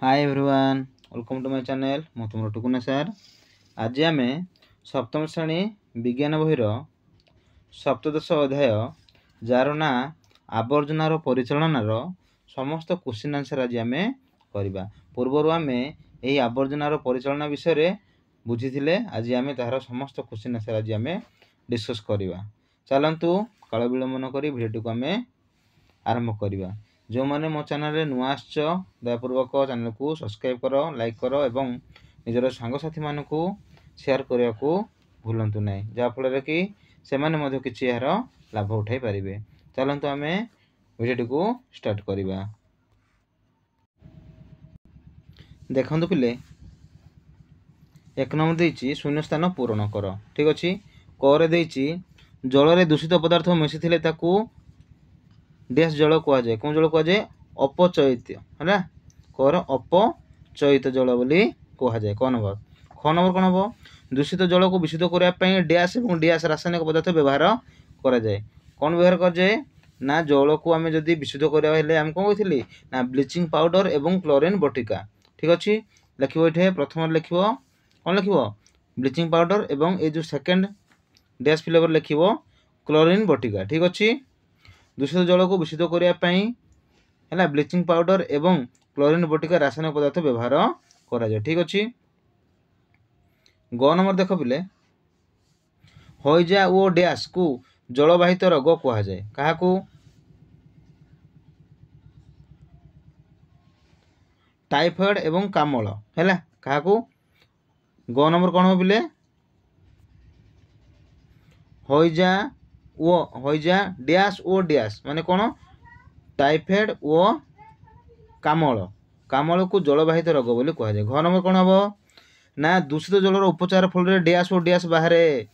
Hi everyone, welcome to my channel. मु तुम टुकुना सार। आज आम सप्तम श्रेणी विज्ञान बहिर सप्तदश अध्याय जार ना आवर्जनार परिचालनार समस्त क्वेश्चन आंसर आज आम करवा। पूर्वर आम यही आवर्जनार परिचालना विषय बुझी। आज आम तार समस्त क्वेश्चन आंसर आज आम डिस्कस करवा। चलतु काल विलंब न करी भिडियो को आम आरंभ करवा। जो मैंने मो चैनल रे नुआ आसछ दयापूर्वक चैनल को सब्सक्राइब कर, लाइक कर एवं निजर सांगसाथी मान को शेयर करने को भूलु ना, जहाँफल कि से मैंने किसी यार लाभ उठाई पारे। चलतु आम भिडियो को स्टार्ट करवा। देखु पिले एक नंबर देछि शून्य स्थान पूरण कर। ठीक अच्छे। करे देछि जल रे दूषित पदार्थ मिसी ताकू डैश जल कह जाए। कौन जल कह जाए? अपचयित है। कर अपचयित जल बोली कह जाए। क नंबर। ख नंबर कौन हम? दूषित जल को विशुद्ध करने डैश और डैश रासायनिक पदार्थ व्यवहार करा जाए। कौन व्यवहार कर जाए ना जल को आम जदि विशुद्ध करवा आम कौन कही ना ब्लीचिंग पाउडर एवं क्लोरीन बटिका। ठीक अच्छे। लिख ये प्रथम लिख कौन लिख ब्लीचिंग पाउडर एवं ये जो सेकेंड डैश फ्लेवर लिख क्लोरीन बटिका। ठीक अच्छे। दूषित जल को विशुद्ध करने है ब्लीचिंग पाउडर एवं क्लोरीन बटिका रासायनिक पदार्थ व्यवहार करा जाए। ठीक अच्छे। ग नंबर देख पिले हईजा ओ डैश को जलवाहित रोग कह जाए। क्या? टाइफॉइड एवं कामल है। क्या? ग नंबर कौन हो पिले? हईजा डैश ओ डैश माने कौन? टाइफॉइड ओ कामल। कामल को जलवाहित रोग बोली कह जाए। घ नंबर कौन हम ना दूषित जलर उपचार फल डैश और डैश बाहर है।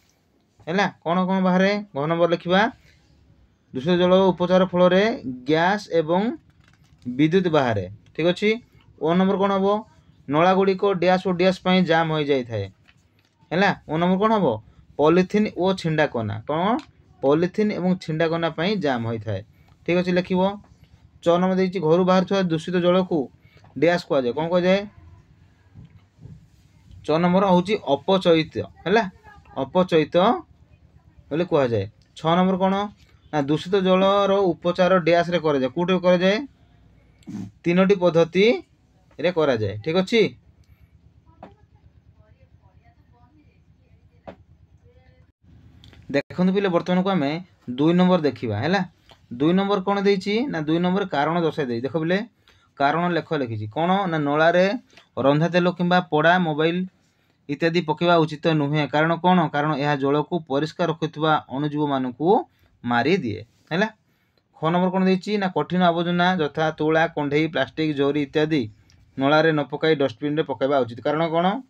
कौन कौन बाहर? घ नंबर लिखा दूषित जल उपचार फल गैस एवं विद्युत बाहर। ठीक अच्छे। ओ नंबर कौन हम नला गुड़िक डैश और डैश जाम हो जाए है। ओ नंबर कौन हम पॉलीथिन और छिंडाकना। कौन? पॉलीथिन एवं छिंडाकना जाम होता है। ठीक अच्छे। लिख च नंबर देखिए घर बाहर दूषित जल को डैश कह जाए। कौन कह जाए? च नंबर हूँ अपचयित है। अपचयित बोले कह जाए। छ नंबर कौन ना दूषित जलर उपचार डैश रे करा जाए। कौटे करा जाए? तीनोटी पद्धति रे करा जाए। ठीक अच्छे। देखते पिले बर्तमान को आम 2 नंबर देखा है। 2 नंबर कौन देछि ना 2 नंबर कारण दर्शाई दे। देख पिले कारण लेख लिखी कौन ना नलारे रंधा तेल किंबा पोड़ा मोबाइल इत्यादि पकेवा उचित नुहे। कारण कौन? कारण यह जल को परिष्कार रखुवा अणुजीव मान को मारी दिए है। ख नंबर कौन देछि ना कठिन आवर्जना यथा तुला कंढे प्लास्टिक जरी इत्यादि नलारे न पकाई डस्टबिन रे पकेवा उचित। कारण कौन?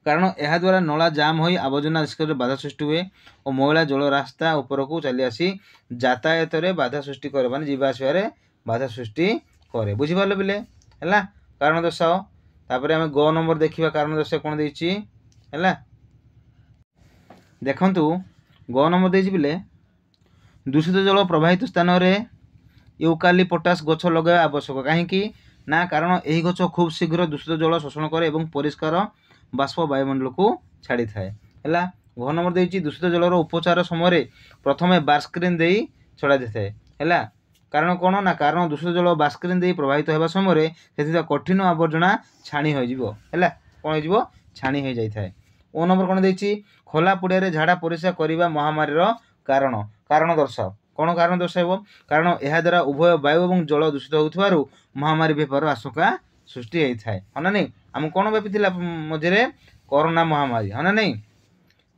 कारण यह द्वारा नला जाम हो आवर्जना निष्कासन बाधा सृष्टि हुए और मैला जल रास्ता ऊपर को चली आसी यातायात रे बाधा सृष्टि करे माने जीवा आसबारे बाधा सृष्टि करे। बुझी पारले पिले है। कारण दर्शाओ। तापर आम ग नंबर देखिबा कारण दर्शाओ कौन देछि है। देखंतु ग नंबर देछि पिले दूषित जल प्रवाहित स्थान रे यूकालिप्टस गछ लगाया आवश्यक। कहीं ना कारण यही गछ खूब शीघ्र दूषित जल शोषण करे और परिष्कार बाष्प वायुमंडल को छाड़ी थाए है। घ नंबर देछि दूषित जलर उपचार समय प्रथमे बास्क्रीन दे छड़ा जाए है। कारण कौन ना कारण दूषित जल बास्क्रीन दे प्रवाहित होगा समय से कठिन आवर्जना छाणी हो कौन हो छाणी हो जाए। ओ नंबर कौन देछि खोला पुड़िया झाड़ा परिस्रा करवा महामारी कारण। कारण दर्शाओ। कौन कारण दर्शाइब? कारण यह द्वारा उभय वायु और जल दूषित हो महामारी व्यापार आशंका सृष्टि होता है ना नहीं। आम कौन व्यापी मझे कोरोना महामारी है ना नहीं।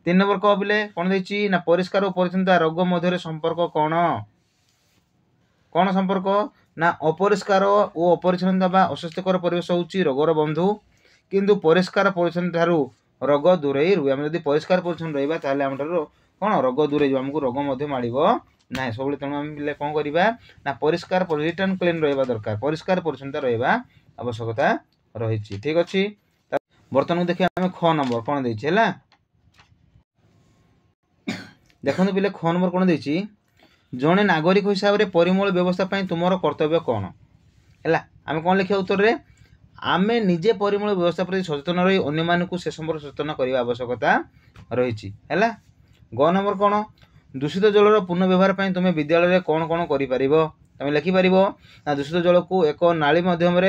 3 नंबर कह पिले कौन देछि ना परिष्कार और परिच्छन्नता रोग मध्य संपर्क कौन? कौन संपर्क ना अपरिष्कार और अपरिच्छन्नता बा अस्वास्थ्यकर परिवेश होउछि रोगर बंधु किंतु परिष्कार परिच्छन्नता ठारू रोग दूरे रुहे। आम जब परिष्कार परिच्छन्न रहिबा ताले आम ठारू कौन रोग दूरे जो हमको रोग मध्य माड़िबो ना सब। तेणु आम पिले कौन करिबा ना परिष्कार परिटन क्लीन रहिबा दरकार। परिष्कार परिच्छन्नता रहिबा आवश्यकता रही। ठीक अच्छे। बर्तमान देखिए आम ख नंबर कौन देछि है। देखते पिले ख नंबर कौन देछि जड़े नागरिक हिसाब से परिमल व्यवस्था तुम कर्तव्य कौन है। आम कौन लिखा उत्तर रे आमे निजे परिमल व्यवस्था प्रति सचेतन रही अन्य से संपर्क सचेतन करने आवश्यकता रही है। ग नंबर कौन दूषित जलर पुनः व्यवहार पर तुम विद्यालय में कौन कौन कर लिखिपर ना दूषित जल को एक नाली मध्यम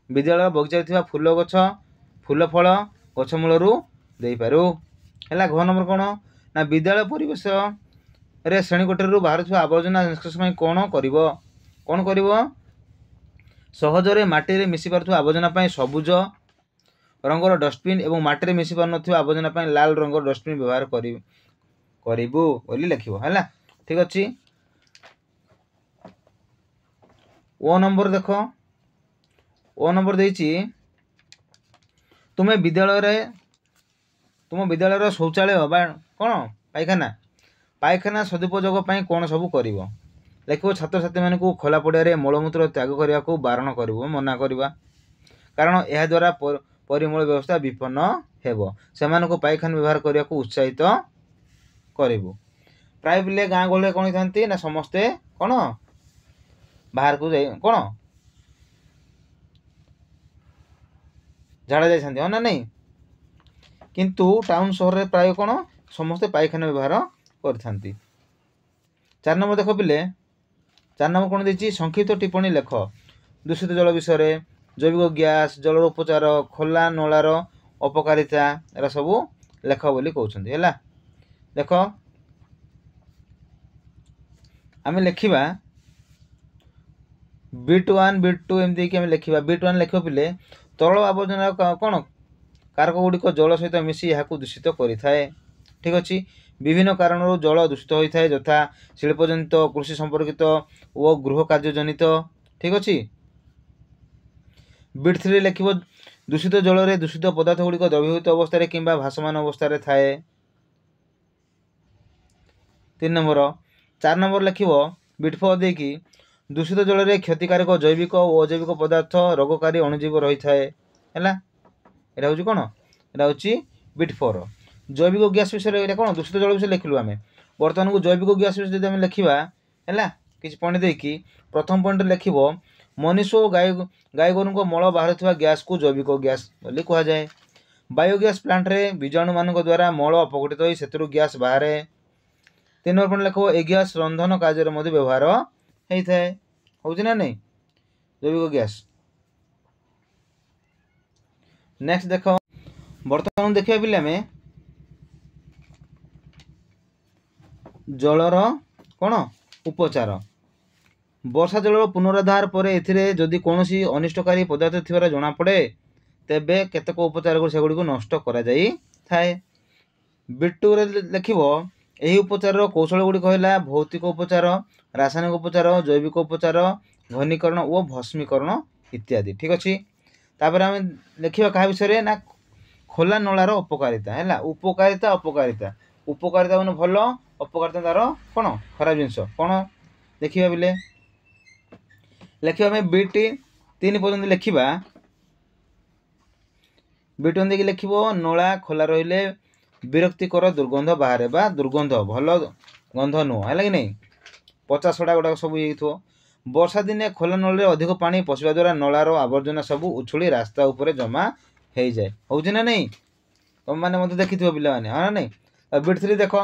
विद्यालय बगीचा फूल गछ फूल फल गछमूल दे पारू है। घ नंबर कौन ना विद्यालय परिवेश रे श्रेणीकोठरी बाहर आवर्जना निष्कासन कौन कर सहजरे माटी मिसी पारुवा आवर्जना सबुज रंगर डस्टबिन और माटी मिसी पार आवर्जना लाल रंगर डस्टबिन व्यवहार करूँ लिख है। ठीक अच्छे ओ नंबर देख ओ नंबर देती तुम्हें तुम विद्यालय शौचालय कौन पायखाना सदुपयोग कौन सब कर लिख छात्र छात्री मान खोला पड़िया मलमूत्र त्याग करने को बारण कर मना करवा कारण यह द्वारा परिमल व्यवस्था विपन्न हेबो से पायखाना व्यवहार करने को उत्साहित करूँ। प्राय पिले गाँ गहली कौन था ना समस्ते कौन बाहर को जाए कौन झाड़ा जाती हाँ ना नहीं किंतु टाउन सहर में प्राय कौन समस्ते पायखाना व्यवहार करथांती। 4 नंबर देख पिले 4 नंबर कौन देती संक्षिप्त टिप्पणी लेख दूषित जल विषय जैविक गैस जलर उपचार खोला नलार अपकारिता एरा सब लेख बोली कहते हैं। देख आम लिखा बिट 1 बिट 2 एमती लिखा बिट 1 लिख पिले तरल आवर्जना कौन कारक गुड़िक जल सहित मिसी यहाँ दूषित करें। ठीक अच्छे विभिन्न कारण जल दूषित होता है यथा शिल्पजनित कृषि संपर्कित और गृह कार्य जनित। ठीक अच्छे बिट 3 लिख दूषित जल में दूषित पदार्थ गुड़िक द्रवीभूत अवस्था कि भासमान अवस्था थाए। 3 नंबर 4 नंबर लिख बिट 4 देकी दूषित जल में क्षतिकारक जैविक और अजैविक पदार्थ रोगकारी अणुजीव रही है। यहाँ हूँ कौन यहाँ हूँ बिट 4 जैविक गैस विषय कौन दूषित जल विषय लिखलु आम बर्तमान को जैविक गैस विषय जब लिखा है कि पॉइंट देकी प्रथम पॉइंट लिख मनुष्य और गाय गोरु मल बाहर गैस को जैविक गैस बोली कहुए। बायोगैस प्लांट रे बीजाणु मान द्वारा मल अपघटित हो से गैस बाहर। 3 नंबर पॉइंट लिख ए गैस रंधन कार्य व्यवहार होता है हूँ ना नहीं जैविक गैस। नेक्स्ट देख बर्तमान देखा पिले आम जलर कौन उपचार वर्षा जल पुनरुद्धार पर एदि कौन अनिष्टकारी पदार्थ थी जना पड़े तेबे केतक उपचार सेगुड़ी नष्ट कर बिट 2 लिख यही उपचार कौशल गुड़िक है भौतिक उपचार रासायनिक उपचार जैविक उपचार घनीकरण और भस्मीकरण इत्यादि। ठीक अच्छे तापर आम लिखा क्या विषय ना खोला नलार अपकारिता है उपकारिता अपकारिता उपकारिता मैंने भल अपकारिता तार कौन खराब जिनस कौन देखा बिले लिखा आम बिट 3 पर्यंत लिखा बिट 1 देखिए लिख नला खोला रही विरक्तिकर दुर्गंध बाहर बा दुर्गंध भल गंध नुह है कि नहीं पचा सड़ा गुड़ा सब ये वर्षा दिने खोला नल अधिक पानी पशिवा द्वारा नलार आवर्जना सब उछुली रास्ता उपर जमा हो जाए हूँ ना नहीं तुम मैंने मत देखी पिला हाँ ना नहीं। बिट 3 देख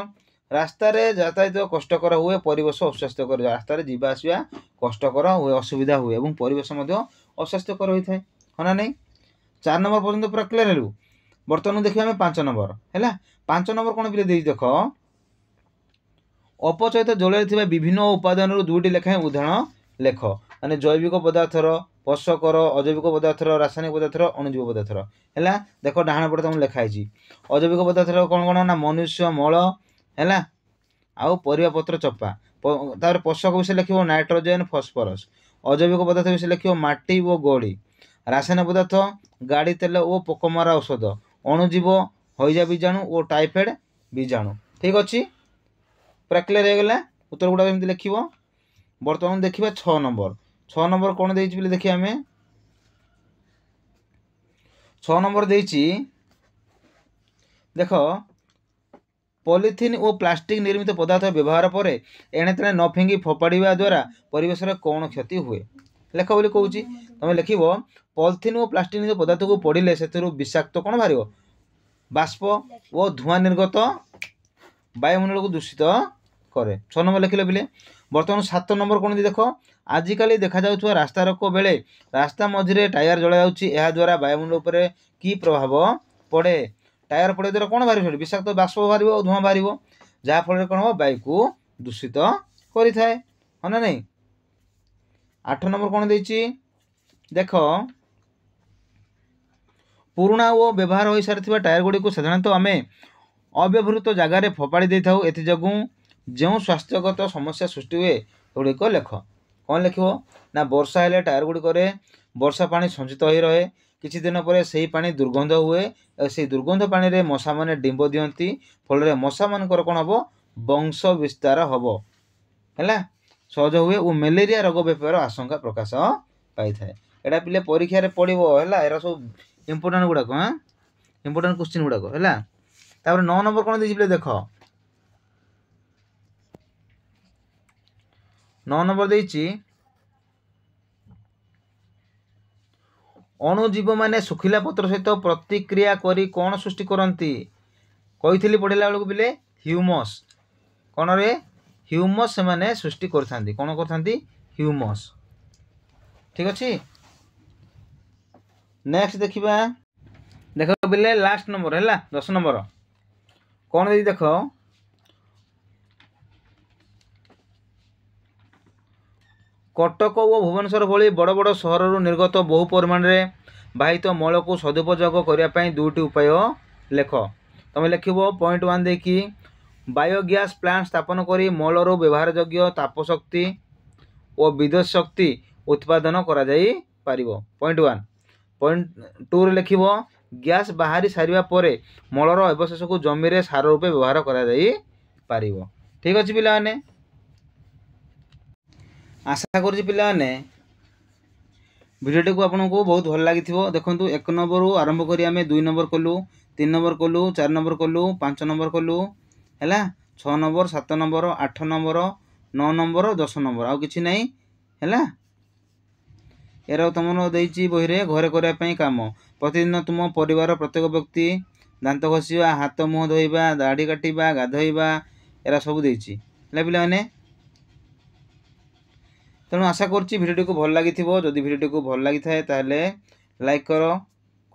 रास्ता यातायात कष्टकर हुए परिवेश अस्वास्थ्यकर रास्ता जावा आसवा कष्टकर हुए असुविधा हुए और परिवेश अस्वास्थ्यकर होता है हाँ ना नहीं। 4 नंबर पर्यंत पूरा क्लियर हेलु बर्तमान देखिए आम 5 नंबर है 5 नंबर कौन भी देख अपचयित जल विभिन्न उपादान 2टी लेखाएं उदाहरण लेख माने जैविक पदार्थर पोषकर अजैविक पदार्थर रासायनिक पदार्थर अणुजीव पदार्थर है देख डाण पटे तुम लिखाई अजैविक पदार्थर कौन कौन ना मनुष्य मल है आउ परिवा पत्र चपा तार पोषक विषय लिख नाइट्रोजेन फॉस्फोरस अजैविक पदार्थ विषय लिख माटी और गोड़ी रासायनिक पदार्थ गाड़ी तेल और पोकमरा औषध अणुजीव हईजा बीजाणु और टाइफएड बीजाणु। ठीक अच्छे पूरा क्लियर हो गला उत्तर गुड़ा एमती लिख बर्तमान देखिए 6 नंबर कौन दे देखिए आम 6 नंबर देख पॉलीथिन और प्लास्टिक निर्मित पदार्थ व्यवहार पर एणे तेणे न फिंगी फोपाड़ा द्वारा परिवेश कौन क्षति हुए लेख बोली कहूँ तुम लिख पॉलिथिन और प्लास्टिक पदार्थ को पड़े से विषाक्त कौन बाहर बाष्प और धूआं निर्गत वायुमंडल को दूषित करे। 6 नंबर लिखिले पिले। बर्तमान 7 नंबर कौन देख आजिकल देखा जाउथुवा रास्ता रोको बेले रास्ता मझिरे टायर जला जाउछि एहा द्वारा वायुमंडल उपरे की प्रभाव पड़े। टायर पड़े द्वारा कौन बाहर विषाक्त बाष्प बाहर और धूआं बाहर जहाँफल कौन हम वायु को दूषित करें हाँ ना नहीं। 8 नंबर कौन देछि देख पुराणा और व्यवहार हो सारी टायर गुड़ी को साधारणतः आम अव्यवहृत जगार फोपाड़ी दे था एजू जो स्वास्थ्यगत समस्या सृष्टि हुए गुड़िक लेख। कौन लिख ना वर्षा हेले टायर गुड़िक वर्षा पानी संचित हो रहे किछि दिन पर से पानी दुर्गंध हुए से दुर्गंध पानी रे मशा माने डिंब दियंती फल मशा मानकर कौन हम वंश विस्तार हम है सहज हुए और मलेरिया रोग व्यापार आशंका प्रकाश पाई थाए। एटा पिले परीक्षा रे पड़िबो हैला एरा सब इंपोर्टेंट गुड़ाक हाँ इंपोर्टेंट क्वेश्चन गुड़ाक है। 9 नंबर कौन देछि पिले देख 9 नंबर देछि अणुजीव माने सुखिला पत्र सहित प्रतिक्रिया करी कौन सृष्टि करती कही पढ़ला बेलू पिले ह्यूमस कौन रे ह्यूमस से माने सृष्टि करथांती कौन करथांती ह्यूमस। ठीक अच्छे नेक्स्ट देखिबा देख पिले लास्ट नंबर है 10 नंबर कौन दे देख कटक और भुवनेश्वर भली बड़ बड़ सहर निर्गत बहु परिमाण रे बाहित मल को सदुपयोग करने दुईटी उपाय लेख। तुम लिख पॉइंट 1 देखी बायोगैस प्लांट स्थापन करी मलर व्यवहार योग्य तापशक्ति और विद्युत शक्ति उत्पादन करा जाई पारिबो। पॉइंट 1 पॉइंट 2 रे लिख गैस बाहरी सारिबा परे मलर अवशेष को जमी रे सार रूपे व्यवहार करा जाई पारिबो। ठीक अछि पिला माने आशा करुँच पिला माने भिडियोटी को आपको बहुत भल लगी। देखो 1 नंबर आरंभ करी आम 2 नंबर कलु 3 नंबर कलु 4 नंबर कलु 5 नंबर कलु है 6 number 7 number 8 number 9 number 10 number आउ कि नहीं है एरा तुम देती बही रे घरे करने काम प्रतिदिन तुम परिवार प्रत्येक व्यक्ति दांत घषा हाथ मुह धोइबा दाढ़ी काटिबा गाधोइबा एरा सब देती पे मैंने तेणु आशा करुँच भिडियोटी को भल लगी जदि भिडियोटी को भल लगी थाए ताहले लाइक कर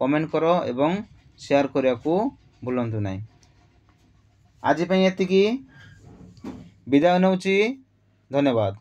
कमेंट कर एवं शेयर करने को भूलु ना। आज एतिकी विदाय नौची धन्यवाद।